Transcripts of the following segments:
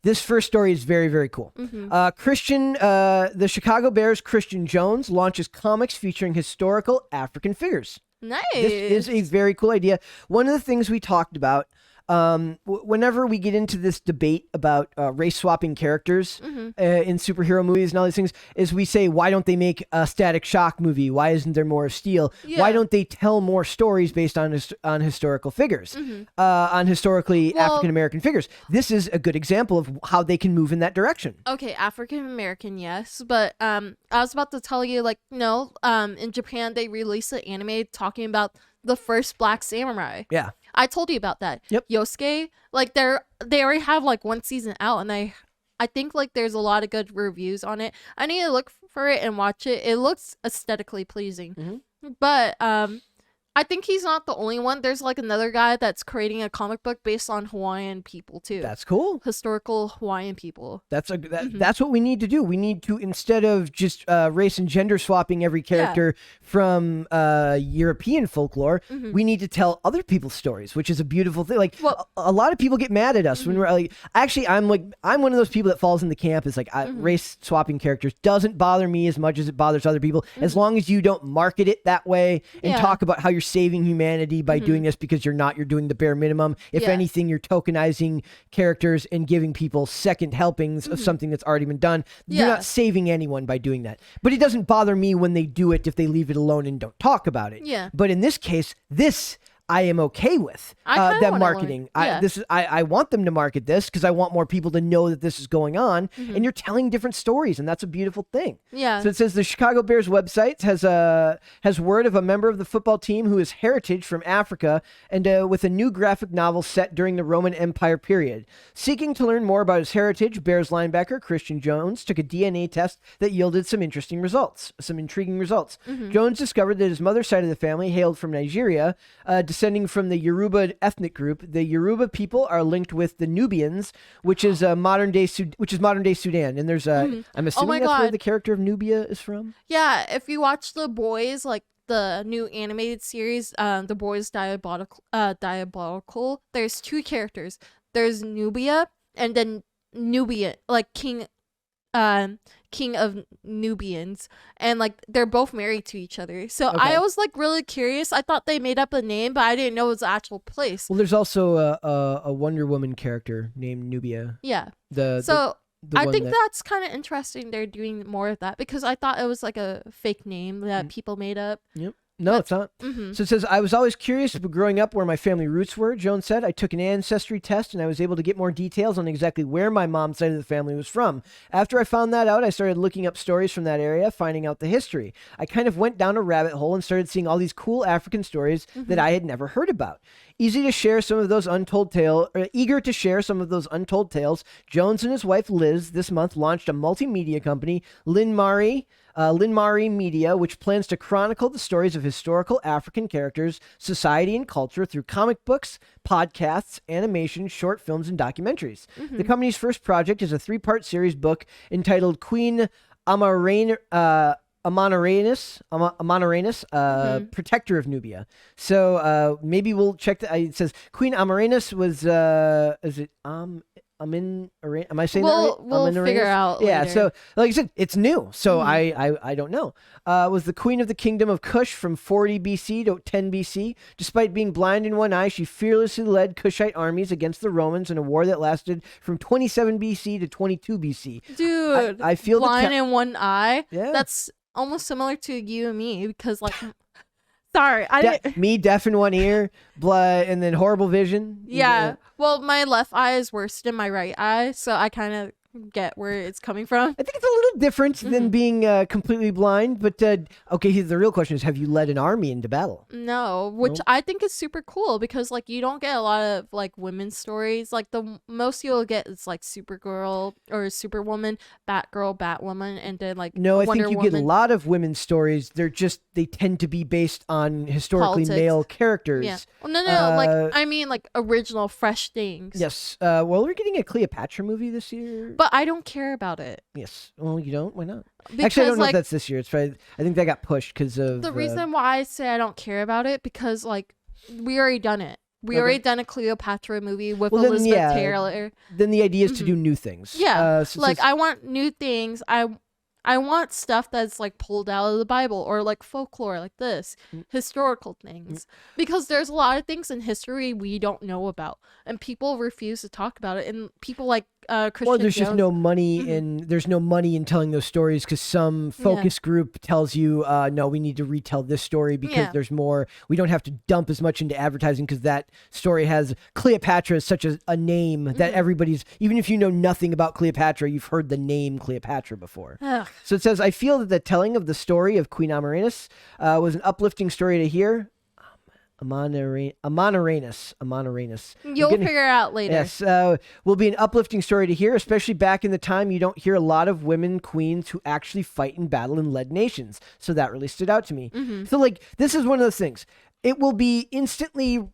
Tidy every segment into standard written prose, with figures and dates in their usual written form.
This first story is very, very cool. The Chicago Bears' Christian Jones launches comics featuring historical African figures. Nice. This is a very cool idea. One of the things we talked about, whenever we get into this debate about race swapping characters in superhero movies and all these things, is we say, why don't they make a Static Shock movie? Why isn't there more of Steel? Yeah. Why don't they tell more stories based on historical figures, on historically African American figures? This is a good example of how they can move in that direction. Okay, African American, yes, but I was about to tell you, like, no, in Japan they released an anime talking about the first black samurai. Yeah. I told you about that. Yep. Yosuke, like they already have like one season out, and I think like there's a lot of good reviews on it. I need to look for it and watch it. It looks aesthetically pleasing. But I think he's not the only one. There's like another guy that's creating a comic book based on Hawaiian people too. That's cool. Historical Hawaiian people. That's what we need to do. We need to, instead of just race and gender swapping every character from European folklore, we need to tell other people's stories, which is a beautiful thing. Like, a lot of people get mad at us when we're like, actually, I'm one of those people that falls in the camp is like, race swapping characters doesn't bother me as much as it bothers other people, as long as you don't market it that way and talk about how you're saving humanity by doing this, because you're doing the bare minimum. If anything, you're tokenizing characters and giving people second helpings of something that's already been done. You're not saving anyone by doing that. But it doesn't bother me when they do it if they leave it alone and don't talk about it. Yeah. But in this case, I am okay with them marketing. I want them to market this because I want more people to know that this is going on, and you're telling different stories, and that's a beautiful thing. Yeah. So it says the Chicago Bears website has word of a member of the football team who is heritage from Africa, and with a new graphic novel set during the Roman Empire period. Seeking to learn more about his heritage, Bears linebacker Christian Jones took a DNA test that yielded some intriguing results. Jones discovered that his mother's side of the family hailed from Nigeria, descending from the Yoruba ethnic group. The Yoruba people are linked with the Nubians, which is modern day Sudan. And there's I'm assuming that's where the character of Nubia is from. Yeah, if you watch The Boys, like the new animated series, The Boys Diabolical, there's two characters. There's Nubia and then Nubia, like king of Nubians, and like they're both married to each other. So I was like really curious. I thought they made up a name, but I didn't know it was the actual place. Well, there's also a Wonder Woman character named Nubia. Yeah. The I think that's kind of interesting. They're doing more of that, because I thought it was like a fake name that people made up. Yep. No, it's not. So it says, I was always curious about growing up where my family roots were, Jones said. I took an ancestry test and I was able to get more details on exactly where my mom's side of the family was from. After I found that out, I started looking up stories from that area, finding out the history. I kind of went down a rabbit hole and started seeing all these cool African stories that I had never heard about. Eager to share some of those untold tales, Jones and his wife Liz this month launched a multimedia company, Linmari Media, which plans to chronicle the stories of historical African characters, society, and culture through comic books, podcasts, animation, short films, and documentaries. The company's first project is a 3-part series book entitled Queen Amanirenas, protector of Nubia. So maybe we'll check that. It says Queen Amanirenas was, is it am I saying that right? We'll figure out Yeah, later. so like I said, it's new, so I don't know. Was the queen of the kingdom of Kush from 40 BC to 10 BC. Despite being blind in one eye, she fearlessly led Kushite armies against the Romans in a war that lasted from 27 BC to 22 BC. Dude, I feel blind in one eye? Yeah. That's almost similar to you and me, because like... Sorry, I didn't... Me deaf in one ear, blood, and then horrible vision. Yeah. Well, my left eye is worse than my right eye, so I kind of get where it's coming from. I think it's a little different than being completely blind, but okay, the real question is, have you led an army into battle? No, which I think is super cool, because like you don't get a lot of like women's stories. Like the most you'll get is like Supergirl or Superwoman, Batgirl, Batwoman, and then like No, I Wonder think you Woman. get a lot of women's stories. They tend to be based on historically Politics. male characters. Yeah. Well, no, like I mean like original fresh things. Yes. Well, we're getting a Cleopatra movie this year. But I don't care about it. Yes. Well, you don't? Why not? Because, Actually, I don't know like, if that's this year. It's probably, I think that got pushed because of... The reason why I say I don't care about it, because like we already done it. We already done a Cleopatra movie with Well, then, Elizabeth yeah. Taylor. Then the idea is to do new things. Yeah, So like I want new things. I want stuff that's like pulled out of the Bible or like folklore, like this, historical things, because there's a lot of things in history we don't know about, and people refuse to talk about it. And people like Christian Well, there's Jones, just no money in there's no money in telling those stories because some focus group tells you, no, we need to retell this story because there's more. We don't have to dump as much into advertising because that story has Cleopatra is such a name that everybody's, even if you know nothing about Cleopatra, you've heard the name Cleopatra before. Ugh. So it says, I feel that the telling of the story of Queen Amaranis was an uplifting story to hear. Amaranis. You'll figure it out later. Yes, will be an uplifting story to hear, especially back in the time you don't hear a lot of women queens who actually fight in battle and led nations. So that really stood out to me. So like, this is one of those things. It will be instantly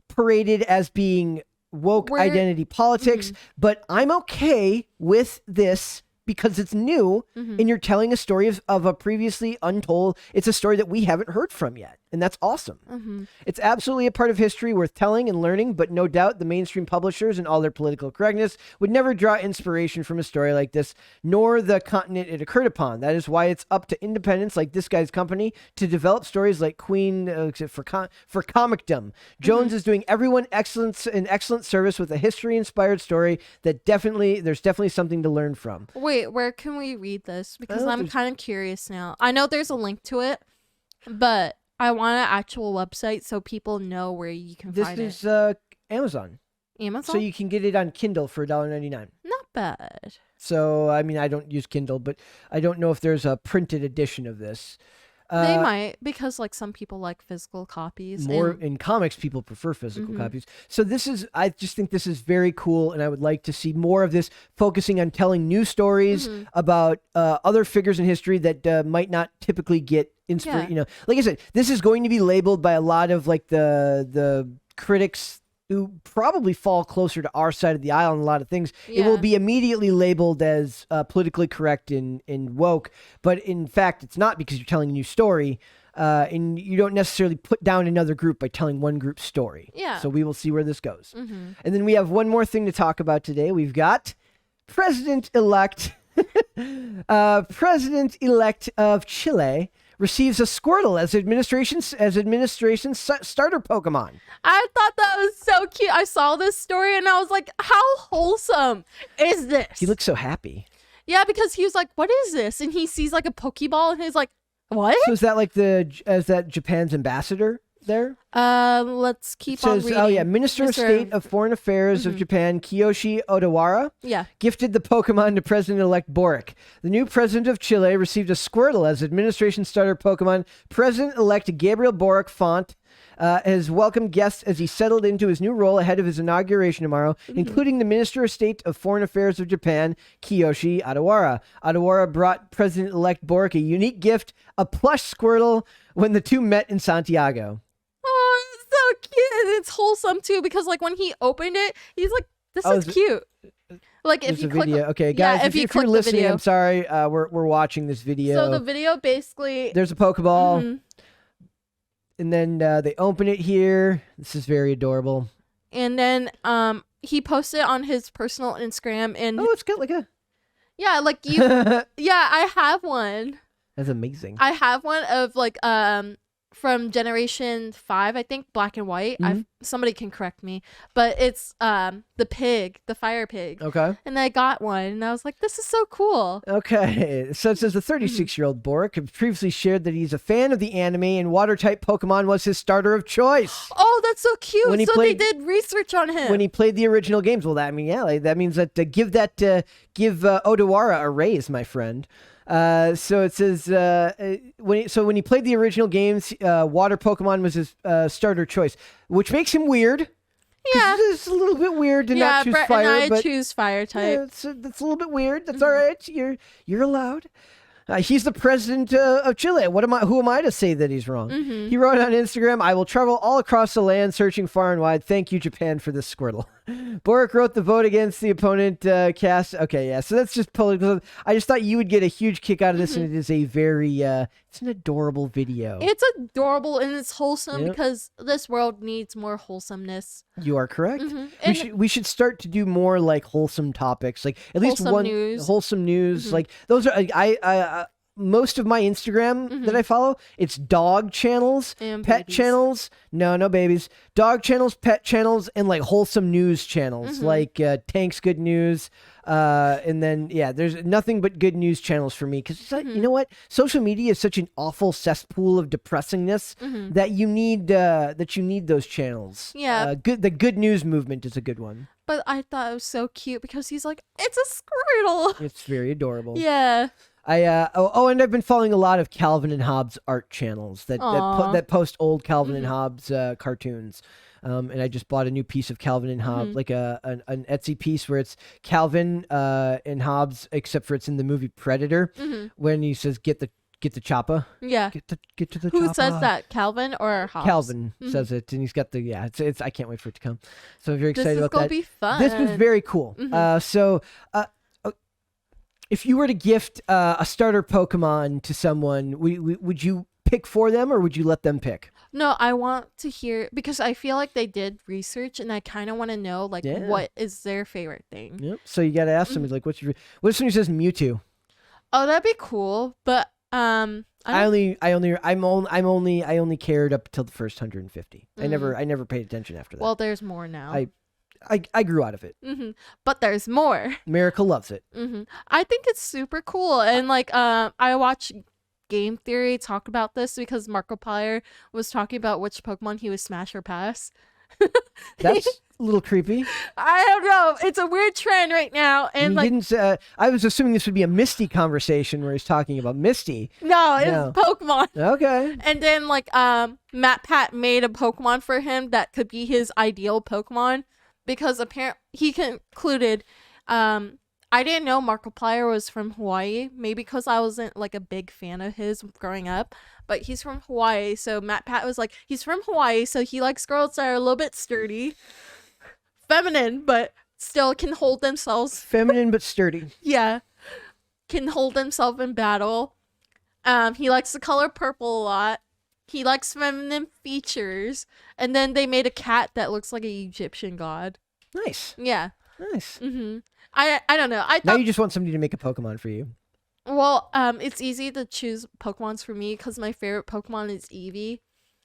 paraded as being woke identity politics, but I'm okay with this because it's new and you're telling a story of a previously untold. It's a story that we haven't heard from yet. And that's awesome. It's absolutely a part of history worth telling and learning, but no doubt the mainstream publishers and all their political correctness would never draw inspiration from a story like this, nor the continent it occurred upon. That is why it's up to independents like this guy's company to develop stories like Queen for comicdom. Jones is doing everyone an excellent service with a history-inspired story that there's definitely something to learn from. Wait, where can we read this? Because I'm kind of curious now. I know there's a link to it, but I want an actual website so people know where you can find it. This is Amazon. Amazon? So you can get it on Kindle for $1.99. Not bad. So, I mean, I don't use Kindle, but I don't know if there's a printed edition of this. They might, because like some people like physical copies. In comics, people prefer physical copies. So I just think this is very cool, and I would like to see more of this, focusing on telling new stories about other figures in history that might not typically get inspiration. You know, like I said, this is going to be labeled by a lot of like the critics who probably fall closer to our side of the aisle on a lot of things. It will be immediately labeled as politically correct and woke, but in fact, it's not, because you're telling a new story, and you don't necessarily put down another group by telling one group's story. Yeah. So we will see where this goes. And then we have one more thing to talk about today. We've got President-elect President-elect of Chile receives a Squirtle as administration's starter Pokemon. I thought that was so cute. I saw this story and I was like, how wholesome is this? He looks so happy. Yeah, because he was like, what is this? And he sees like a Pokeball and he's like, what? So is that like Japan's ambassador there? Let's keep on reading. Oh yeah, Minister of State of Foreign Affairs of Japan, Kiyoshi Odawara, gifted the Pokemon to President-elect Boric. The new president of Chile received a Squirtle as administration starter Pokemon. President-elect Gabriel Boric Font has welcomed guests as he settled into his new role ahead of his inauguration tomorrow, including the Minister of State of Foreign Affairs of Japan, Kiyoshi Odawara. Odawara brought President-elect Boric a unique gift, a plush Squirtle, when the two met in Santiago. Oh, it's so cute. It's wholesome too, because like when he opened it, he's like, this is cute. Like if you click video. Okay, guys, yeah, if you're listening, I'm sorry. We're watching this video. So the video basically, there's a Pokeball, and then they open it here. This is very adorable. And then he posted it on his personal Instagram, and it's got like a like you I have one. That's amazing. I have one of like from Generation 5, I think, black and white. Somebody can correct me, but it's the pig, the fire pig. Okay. And I got one, and I was like, this is so cool. Okay. So it says the 36-year-old Boric had previously shared that he's a fan of the anime and water-type Pokemon was his starter of choice. Oh, that's so cute. So they did research on him. When he played the original games. Well, that means that give Odawara a raise, my friend. So it says when he played the original games, water Pokemon was his starter choice, which makes him weird. Yeah, it's a little bit weird to not choose Brett fire. And I choose fire type. Yeah, that's a little bit weird. That's all right. You're allowed. He's the president of Chile. Who am I to say that he's wrong? He wrote on Instagram, "I will travel all across the land, searching far and wide. Thank you, Japan, for this Squirtle." Boric wrote the vote against the opponent cast. Okay, yeah. So that's just political. I just thought you would get a huge kick out of this, and it is a very, it's an adorable video. It's adorable and it's wholesome Yep. because this world needs more wholesomeness. You are correct. And We should start to do more like wholesome topics, like at least Wholesome one news. wholesome news. Like those are I most of my Instagram that I follow, it's dog channels, And pet babies. channels. No babies. Dog channels, pet channels, and like wholesome news channels, like Tank's Good News. And then there's nothing but good news channels for me because it's like, you know what? Social media is such an awful cesspool of depressingness that you need those channels. Yeah. The good news movement is a good one. But I thought it was so cute because he's like, it's a squirtle. It's very adorable. Yeah. And I've been following a lot of Calvin and Hobbes art channels that post old Calvin and Hobbes cartoons. And I just bought a new piece of Calvin and Hobbes, like an Etsy piece where it's Calvin and Hobbes, except for it's in the movie Predator when he says get the chopper. Yeah. Get to the chopper. Who says that? Calvin or Hobbes? Calvin says it, and he's got the it's I can't wait for it to come. So I'm very excited This is about gonna that. be fun. This was very cool. If you were to gift a starter Pokemon to someone, would you pick for them or would you let them pick? No, I want to hear because I feel like they did research and I kind of want to know like what is their favorite thing. Yep. So you got to ask somebody like, what if somebody says Mewtwo? Oh, that'd be cool, but I only cared up till the first 150. I never paid attention after that. Well, there's more now. I grew out of it. But there's more. Miracle loves it. I think it's super cool, and like I watch Game Theory talk about this because Markiplier was talking about which Pokemon he would smash or pass. That's a little creepy. I don't know. It's a weird trend right now, and He didn't. I was assuming this would be a Misty conversation where he's talking about Misty. no, it's Pokemon. Okay. And then like Matt Pat made a Pokemon for him that could be his ideal Pokemon because apparently he concluded I didn't know Markiplier was from Hawaii, maybe because I wasn't like a big fan of his growing up, but he's from Hawaii, so Matt Pat was like, he's from Hawaii, so he likes girls that are a little bit sturdy, feminine, but still can hold themselves. Feminine but sturdy. Yeah, can hold themselves in battle. He likes the color purple a lot. He likes feminine features, and then they made a cat that looks like an Egyptian god. Nice. Yeah. Nice. I don't know. I Now thought you just want somebody to make a Pokemon for you. well, it's easy to choose Pokemons for me because my favorite Pokemon is Eevee,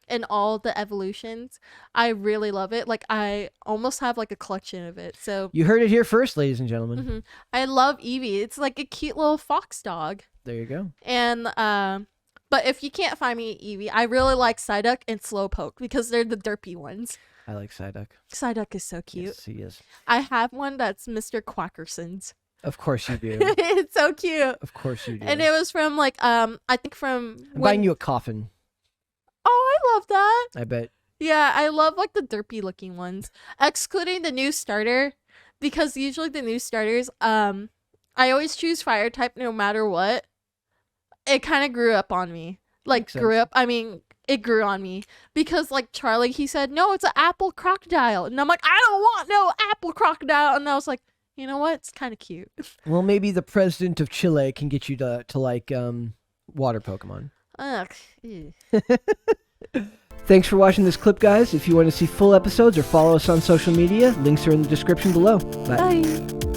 and all the evolutions. I really love it. Like I almost have like a collection of it. So You heard it here first, ladies and gentlemen. I love Eevee. It's like a cute little fox dog. There you go. And but if you can't find me Eevee, I really like Psyduck and Slowpoke because they're the derpy ones. I like Psyduck. Psyduck is so cute. Yes, he is. I have one that's Mr. Quackerson's. Of course you do. It's so cute. Of course you do. And it was from like I think from I'm buying you a coffin. Oh, I love that. I bet. Yeah, I love like the derpy looking ones. Excluding the new starter. Because usually the new starters, I always choose fire type no matter what. It kind of grew up on me. Like it grew on me because like Charlie, he said, no, it's an apple crocodile. And I'm like, I don't want no apple crocodile. And I was like, you know what? It's kind of cute. Well, maybe the president of Chile can get you to like water Pokemon. Ugh. Ew. Thanks for watching this clip, guys. If you want to see full episodes or follow us on social media, links are in the description below. Bye. Bye.